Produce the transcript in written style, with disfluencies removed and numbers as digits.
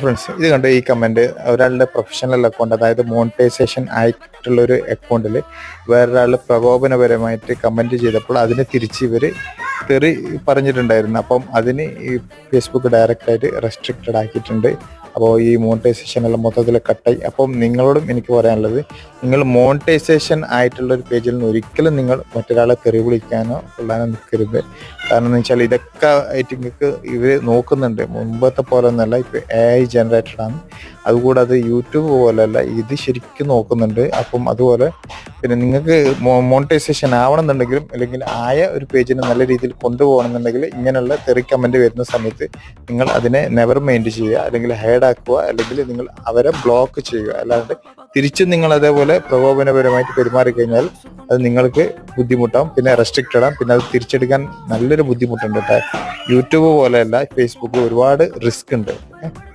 Friends ഇത് കണ്ട് ഈ കമന്റ് ഒരാളുടെ പ്രൊഫഷണൽ അക്കൗണ്ട്, അതായത് മോണിറ്റൈസേഷൻ ആയിട്ടുള്ള ഒരു അക്കൗണ്ടിൽ വേറൊരാൾ പ്രകോപനപരമായിട്ട് കമന്റ് ചെയ്തപ്പോൾ അതിനെ തിരിച്ച് ഇവർ തെറി പറഞ്ഞിട്ടുണ്ടായിരുന്നു. അപ്പം അതിന് ഈ ഫേസ്ബുക്ക് ഡയറക്റ്റായിട്ട് റെസ്ട്രിക്റ്റഡ് ആക്കിയിട്ടുണ്ട്. അപ്പോൾ ഈ മോണിറ്റൈസേഷൻ എല്ലാം മൊത്തത്തിൽ കട്ടായി. അപ്പം നിങ്ങളോടും എനിക്ക് പറയാനുള്ളത്, നിങ്ങൾ മോണിറ്റൈസേഷൻ ആയിട്ടുള്ള ഒരു പേജിൽ നിന്ന് ഒരിക്കലും നിങ്ങൾ മറ്റൊരാളെ തെറി വിളിക്കാനോ കൊള്ളാനോ നിൽക്കരുത്. കാരണം എന്ന് വെച്ചാൽ ഇതൊക്കെ ആയിട്ട് നിങ്ങൾക്ക് ഇവർ നോക്കുന്നുണ്ട്. മുമ്പത്തെ പോലെ ഒന്നല്ല, ഇപ്പോൾ AI ജനറേറ്റഡ് ആണ്. അതുകൂടാതെ യൂട്യൂബ് പോലെയല്ല, ഇത് ശരിക്കും നോക്കുന്നുണ്ട്. അപ്പം അതുപോലെ പിന്നെ നിങ്ങൾക്ക് മോണിറ്റൈസേഷൻ ആവണമെന്നുണ്ടെങ്കിലും അല്ലെങ്കിൽ ആയ ഒരു പേജിനെ നല്ല രീതിയിൽ കൊണ്ടുപോകണമെന്നുണ്ടെങ്കിൽ ഇങ്ങനെയുള്ള തെറി കമൻറ്റ് വരുന്ന സമയത്ത് നിങ്ങൾ അതിനെ നെവർ മൈൻഡ് ചെയ്യുക, അല്ലെങ്കിൽ ഹൈഡ് ആക്കുക, അല്ലെങ്കിൽ നിങ്ങൾ അവരെ ബ്ലോക്ക് ചെയ്യുക. അല്ലാണ്ട് തിരിച്ചും നിങ്ങൾ അതേപോലെ പ്രകോപനപരമായിട്ട് പെരുമാറി കഴിഞ്ഞാൽ അത് നിങ്ങൾക്ക് ബുദ്ധിമുട്ടാവും, പിന്നെ റെസ്ട്രിക്റ്റഡ് ആവും, പിന്നെ അത് തിരിച്ചെടുക്കാൻ നല്ലൊരു ബുദ്ധിമുട്ടുണ്ട് കേട്ടോ. യൂട്യൂബ് പോലെയല്ല, ഫേസ്ബുക്ക് ഒരുപാട് റിസ്ക് ഉണ്ട്.